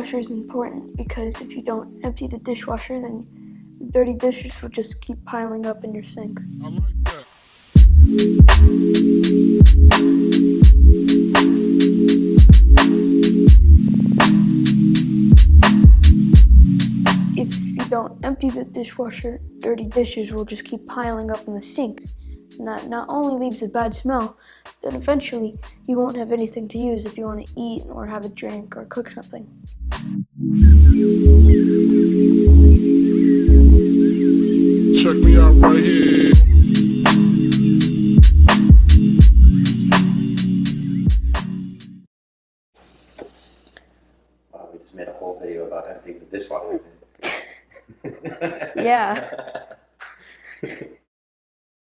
dishwasher is important because if you don't empty the dishwasher, then dirty dishes will just keep piling up in your sink. I like that. If you don't empty the dishwasher, dirty dishes will just keep piling up in the sink. And that not only leaves a bad smell, then eventually you won't have anything to use if you want to eat or have a drink or cook something. Check me out right here. Wow, we just made a whole video about emptying the dishwasher. Yeah.